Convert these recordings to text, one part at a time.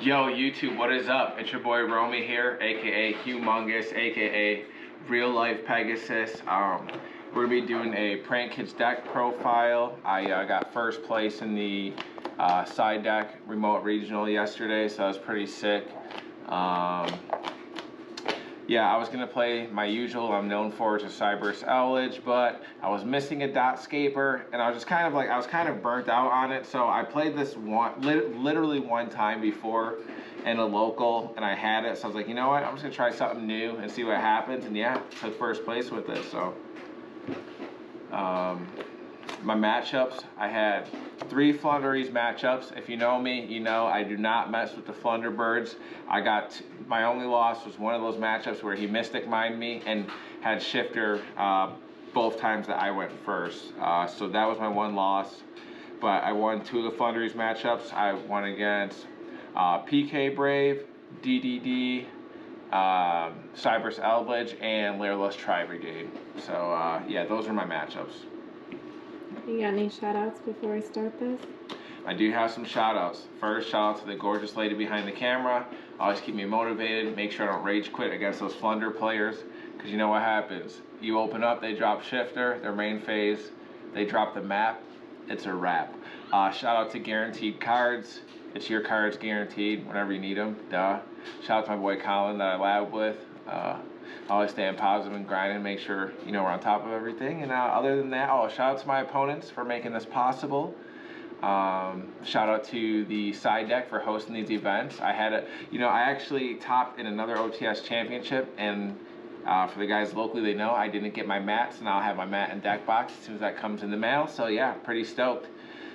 Yo, YouTube, what is up? It's your boy Romy here, aka Humongous, aka Real Life Pegasus. We're gonna be doing a PrankKids deck profile. I got first place in the side deck remote regional yesterday, so that was pretty sick. Yeah, I was gonna play my usual, I'm known for, it's a Cyberse Owlage, but I was missing a dot scaper, and I was just kind of like, I was kind of burnt out on it, so I played this literally one time before in a local, and I had it, so I was like, you know what, I'm just gonna try something new and see what happens, and yeah, took first place with it, so. My matchups, I had 3 Flunderies matchups. If you know me, you know I do not mess with the Flunderbirds. My only loss was one of those matchups where he Mystic Mined me and had Shifter both times that I went first. So that was my one loss. But I won 2 of the Flunderies matchups. I won against PK Brave, DDD, Cyberse Owlage, and Lairless Tri-Brigade. So yeah, those are my matchups. You got any shout outs before I start this? I do have some shout outs. First, shout out to the gorgeous lady behind the camera. Always keep me motivated. Make sure I don't rage quit against those Flunder players. Because you know what happens. You open up, they drop Shifter, their main phase. They drop the map. It's a wrap. Shout out to Guaranteed Cards. It's your cards guaranteed whenever you need them. Duh. Shout out to my boy Colin that I lab with. Always staying positive and grinding, make sure you know we're on top of everything. And other than that, shout out to my opponents for making this possible. Shout out to the side deck for hosting these events. I actually topped in another OTS championship, and for the guys locally, they know I didn't get my mats, and I'll have my mat and deck box as soon as that comes in the mail. So yeah, pretty stoked.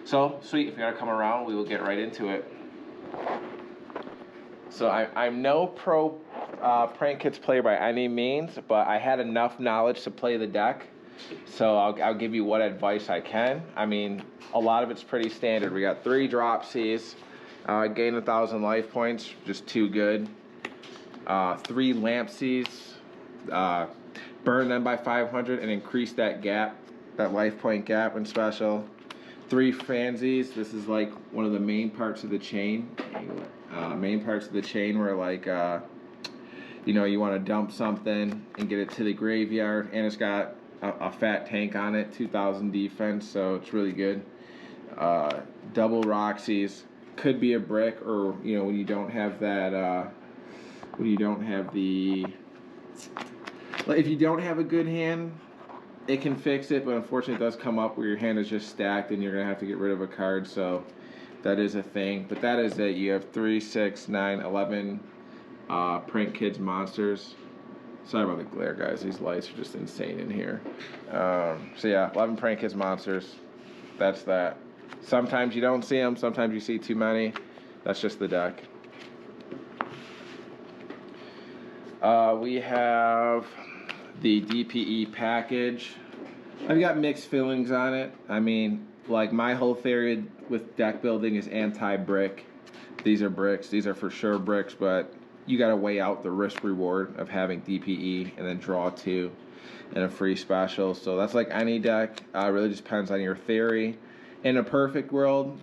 So sweet, if you want to come around, we will get right into it. So I'm no pro PrankKids player by any means, but I had enough knowledge to play the deck. So I'll give you what advice I can. I mean, a lot of it's pretty standard. We got 3 Dropsies, gain 1,000 life points, just too good. 3 Lampsies, burn them by 500 and increase that gap, that life point gap in special. 3 Fansies, this is like one of the main parts of the chain. Where like, you know, you want to dump something and get it to the graveyard, and it's got a fat tank on it, 2,000 defense, so it's really good. Double Roxy's, could be a brick, or you know, when you don't have that, if you don't have a good hand, it can fix it, but unfortunately it does come up where your hand is just stacked and you're gonna have to get rid of a card, so that is a thing. But that is it. You have 3, 6, 9, 11 PrankKids monsters. Sorry about the glare, guys. These lights are just insane in here. So yeah, 11 PrankKids monsters. That's that. Sometimes you don't see them. Sometimes you see too many. That's just the deck. We have the DPE package. I've got mixed feelings on it. I mean, like, my whole theory with deck building is anti-brick. These are bricks. These are for sure bricks, but you got to weigh out the risk reward of having DPE and then draw 2 and a free special. So that's like any deck. Really just depends on your theory. In a perfect world,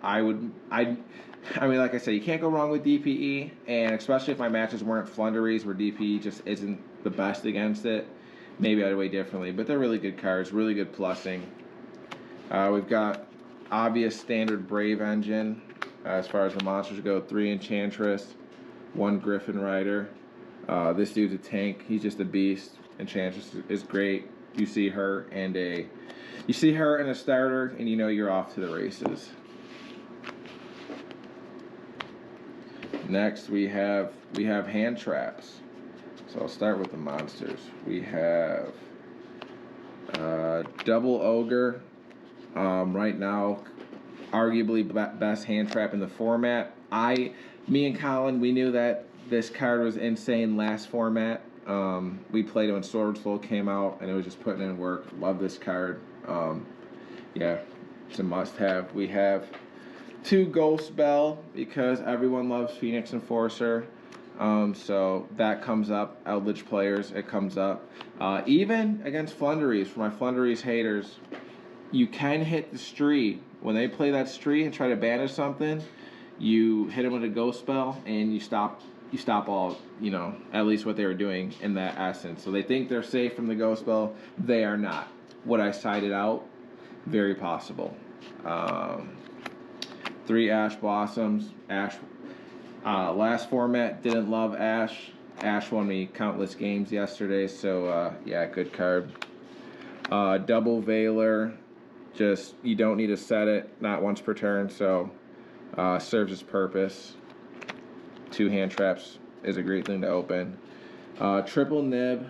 I mean, like I said, you can't go wrong with DPE, and especially if my matches weren't Flunderies where DPE just isn't the best against it, maybe I'd weigh differently. But they're really good cards, really good plussing. We've got obvious standard Brave engine as far as the monsters go. 3 Enchantress, 1 Griffin Rider. This dude's a tank. He's just a beast. Enchantress is great. You see her in a starter, and you know you're off to the races. Next we have hand traps. So I'll start with the monsters. We have Double Ogre. Right now, arguably best hand trap in the format. Me and Colin, we knew that this card was insane last format. We played it when Sword Soul came out, and it was just putting in work. Love this card. Yeah, it's a must-have. We have 2 Ghost Bell because everyone loves Phoenix Enforcer. So that comes up. Eldritch players, it comes up. Even against Flunderies, for my Flunderies haters, you can hit the Stree. When they play that Stree and try to banish something, you hit them with a ghost spell, and you stop all, you know, at least what they were doing in that essence. So they think they're safe from the ghost spell. They are not. What I cited out, very possible. 3 Ash Blossoms. Ash, last format, didn't love Ash. Ash won me countless games yesterday, so yeah, good card. Double Veiler, just, you don't need to set it, not once per turn, so serves its purpose. 2 hand traps is a great thing to open. Triple Nib,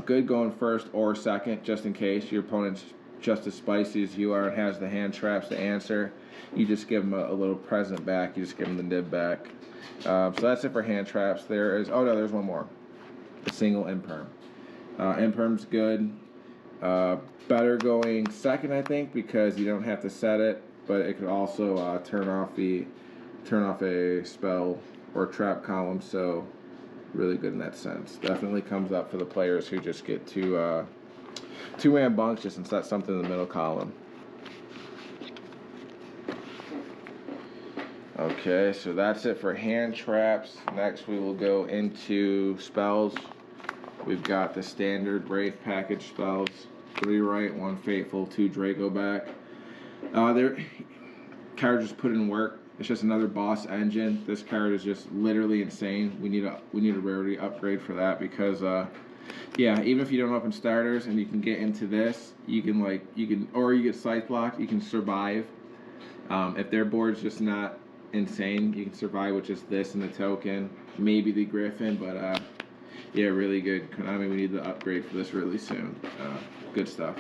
good going first or second, just in case your opponent's just as spicy as you are and has the hand traps to answer. You just give them a little present back. You just give them the nib back. So that's it for hand traps. There is, oh no, there's one more. The single Imperm. Imperm's good. Better going second, I think, because you don't have to set it, but it could also turn off a spell or trap column. So really good in that sense. Definitely comes up for the players who just get too rambunctious and set something in the middle column. Okay, so that's it for hand traps. Next we will go into spells. We've got the standard Wraith package spells. 3 right, 1 faithful, 2 Draco back. Their card just put in work. It's just another boss engine. This card is just literally insane. We need a rarity upgrade for that because yeah, even if you don't open starters and you can get into this, you get scythe blocked, you can survive. If their board's just not insane, you can survive with just this and the token, maybe the Griffin, but yeah, really good. Konami, we need the upgrade for this really soon. Good stuff.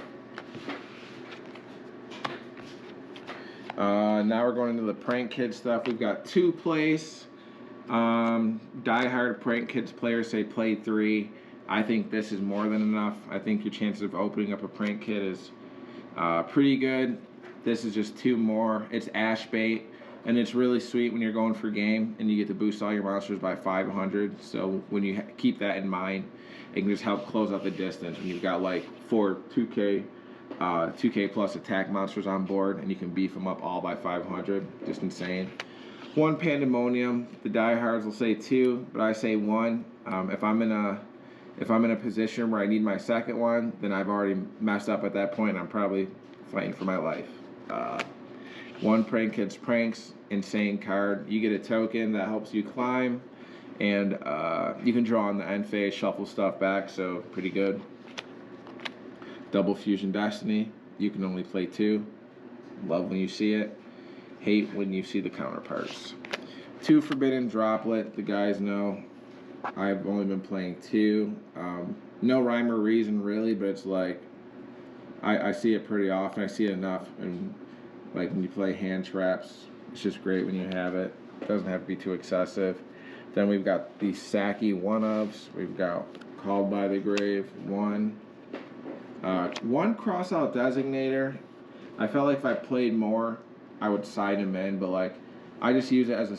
Now we're going into the PrankKids stuff. We've got 2 plays. Die-hard PrankKids players say play 3. I think this is more than enough. I think your chances of opening up a PrankKid is pretty good. This is just 2 more. It's Ash bait, and it's really sweet when you're going for game and you get to boost all your monsters by 500. So when you keep that in mind, it can just help close out the distance when you've got like 4 2K plus attack monsters on board, and you can beef them up all by 500. Just insane. 1 Pandemonium. The diehards will say 2, but I say 1. If I'm in a position where I need my second one, then I've already messed up at that point, and I'm probably fighting for my life. 1 PrankKids Pranks, insane card. You get a token that helps you climb, and you can draw on the end phase, shuffle stuff back, so pretty good. Double Fusion Destiny. You can only play 2. Love when you see it. Hate when you see the counterparts. 2 Forbidden Droplet. The guys know I've only been playing 2. No rhyme or reason really, but it's like I see it pretty often. I see it enough, and like when you play hand traps, it's just great when you have it. It doesn't have to be too excessive. Then we've got the Saki one-ofs. We've got Called by the Grave, 1. 1 Crossout Designator. I felt like if I played more, I would side him in, but like I just use it as a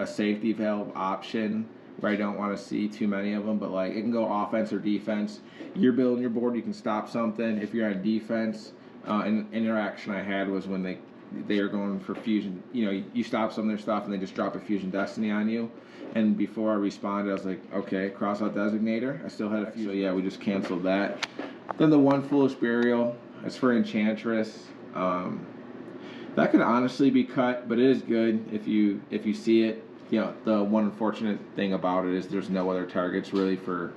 safety valve option where I don't want to see too many of them, but like it can go offense or defense. You're building your board, you can stop something. If you're on defense, an interaction I had was when they are going for fusion. You know, you stop some of their stuff and they just drop a Fusion Destiny on you. And before I responded, I was like, okay, Crossout Designator. I still had a few, so yeah, we just canceled that. Then the 1 Foolish Burial. It's for Enchantress. That could honestly be cut, but it is good if you see it. You know, the one unfortunate thing about it is there's no other targets really for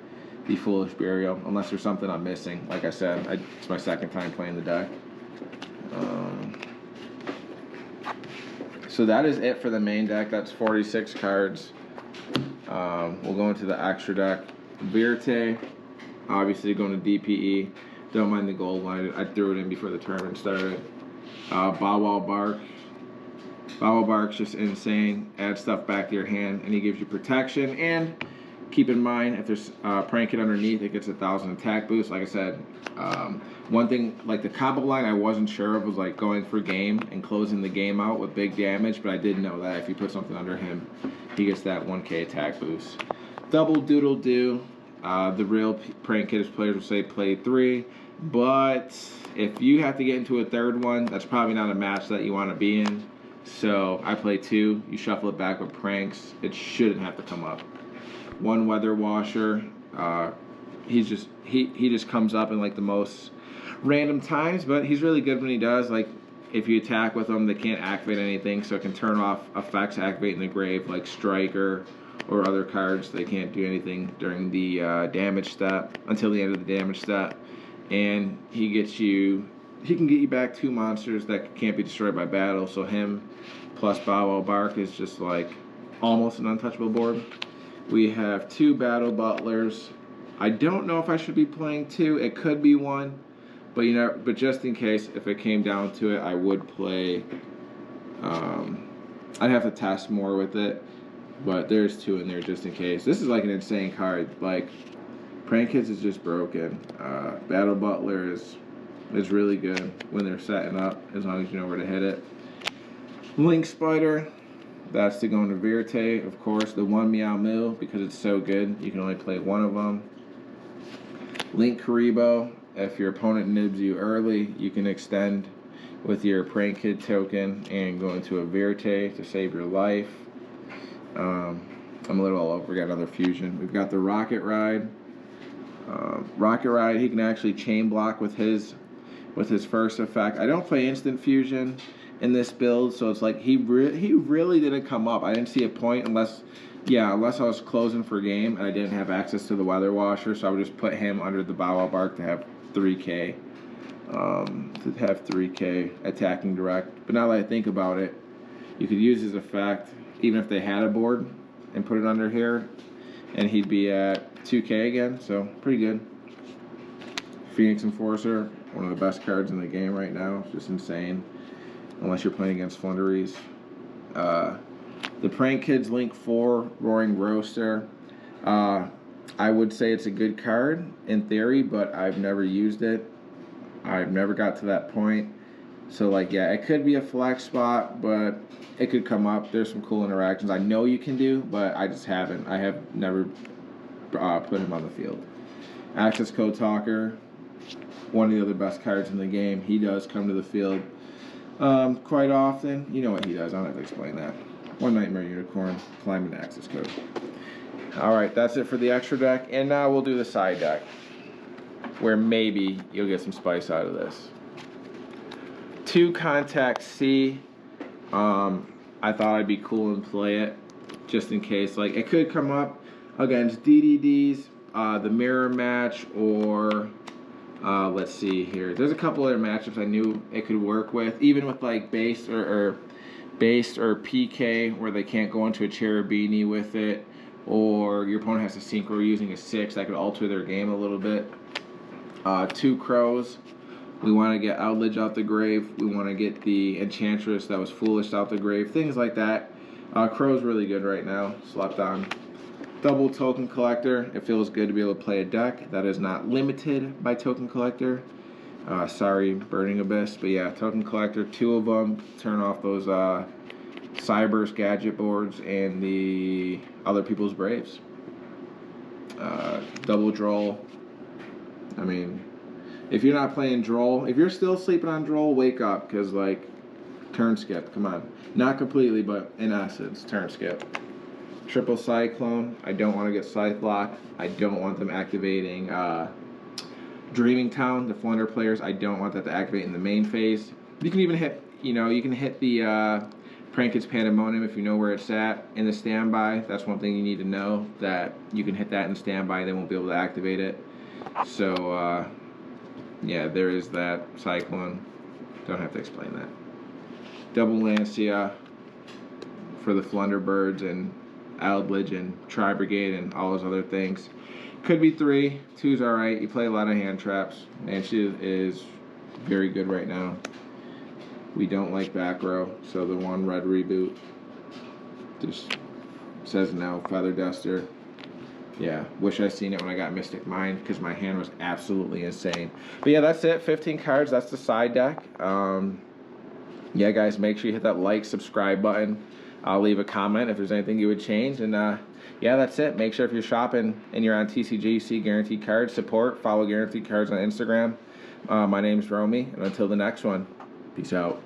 the Foolish Burial, unless there's something I'm missing. Like I said, it's my second time playing the deck. So that is it for the main deck. That's 46 cards. We'll go into the extra deck. Verte, obviously going to DPE. Don't mind the gold line. I threw it in before the tournament started. Bawal Bark. Bawal Bark's just insane. Add stuff back to your hand, and he gives you protection. And keep in mind, if there's PrankKid underneath, it gets 1,000 attack boost. Like I said, one thing, like the combo line I wasn't sure of was like going for game and closing the game out with big damage, but I did know that if you put something under him, he gets that 1K attack boost. Double Doodle Do. The real PrankKids players will say play 3, but if you have to get into a third one, that's probably not a match that you want to be in. So I play 2. You shuffle it back with pranks. It shouldn't have to come up. 1 weather washer. He just comes up in like the most random times, but he's really good when he does. Like if you attack with him, they can't activate anything, so it can turn off effects activating the grave like Striker or other cards. They can't do anything during the damage step until the end of the damage step. And he can get you back 2 monsters that can't be destroyed by battle. So him plus Bow Wow Bark is just like almost an untouchable board. We have 2 Battle Butlers. I don't know if I should be playing 2. It could be 1, but but just in case, if it came down to it, I would play. I'd have to test more with it, but there's 2 in there just in case. This is like an insane card. Like PrankKids is just broken. Battle Butler is really good when they're setting up, as long as you know where to hit it. Link Spider, that's to go into Verte, of course. The 1 Meow Moo, because it's so good, you can only play 1 of them. Link Karibo, if your opponent nibs you early, you can extend with your PrankKid token and go into a Verte to save your life. I'm a little all over. We got another fusion. We've got the Rocket Ride. Rocket Ride, he can actually chain block with his first effect. I don't play instant fusion in this build, so it's like he really didn't come up. I didn't see a point unless I was closing for game and I didn't have access to the weather washer, so I would just put him under the Bow Wow Bark to have 3k attacking direct. But now that I think about it, you could use his effect even if they had a board and put it under here, and he'd be at 2k again, so pretty good. Phoenix Enforcer, one of the best cards in the game right now. It's just insane, unless you're playing against Flunderies. The PrankKids Link 4 Roaring Roaster. I would say it's a good card in theory, but I've never used it. I've never got to that point. So like, yeah, it could be a flex spot, but it could come up. There's some cool interactions I know you can do, but I just haven't. I have never put him on the field. Access Code Talker, one of the other best cards in the game. He does come to the field quite often. You know what he does. I don't have to explain that. 1 Nightmare Unicorn, climbing access code. Alright, that's it for the extra deck. And now we'll do the side deck, where maybe you'll get some spice out of this. 2 Contact C. I thought I'd be cool and play it, just in case. Like, it could come up against DDDs, the mirror match, or let's see here. There's a couple other matchups I knew it could work with, even with like base or PK, where they can't go into a Cherubini with it, or your opponent has to synchro using a 6 that could alter their game a little bit. 2 Crows. We want to get Outledge out the grave. We want to get the Enchantress that was foolish out the grave. Things like that. Crow's really good right now. Slept on. Double Token Collector. It feels good to be able to play a deck that is not limited by Token Collector. Sorry, Burning Abyss. But yeah, Token Collector. 2 of them. Turn off those Cyber's gadget boards and the other people's Braves. Double Droll. I mean, if you're not playing Droll, if you're still sleeping on Droll, wake up, because like, turn skip, come on. Not completely, but in essence, turn skip. Triple Cyclone. I don't want to get Scythe Lock. I don't want them activating Dreaming Town, the Flunder players. I don't want that to activate in the main phase. You can even hit, you can hit the PrankKids Pandemonium if you know where it's at in the standby. That's one thing you need to know, that you can hit that in standby. They won't be able to activate it. So, yeah, there is that. Cyclone. Don't have to explain that. Double Lancia for the Flunderbirds and Outledge and Tri-Brigade and all those other things. Could be 3. 2's alright. You play a lot of hand traps. And she is very good right now. We don't like back row, so the 1 red reboot just says no. Feather Duster. Yeah, wish I seen it when I got Mystic Mind, because my hand was absolutely insane. But yeah, that's it. 15 cards. That's the side deck. Yeah, guys, make sure you hit that like, subscribe button. I'll leave a comment if there's anything you would change. And yeah, that's it. Make sure if you're shopping and you're on TCG, you see Guaranteed Cards, support, follow Guaranteed Cards on Instagram. My name's Romy, and until the next one, peace out.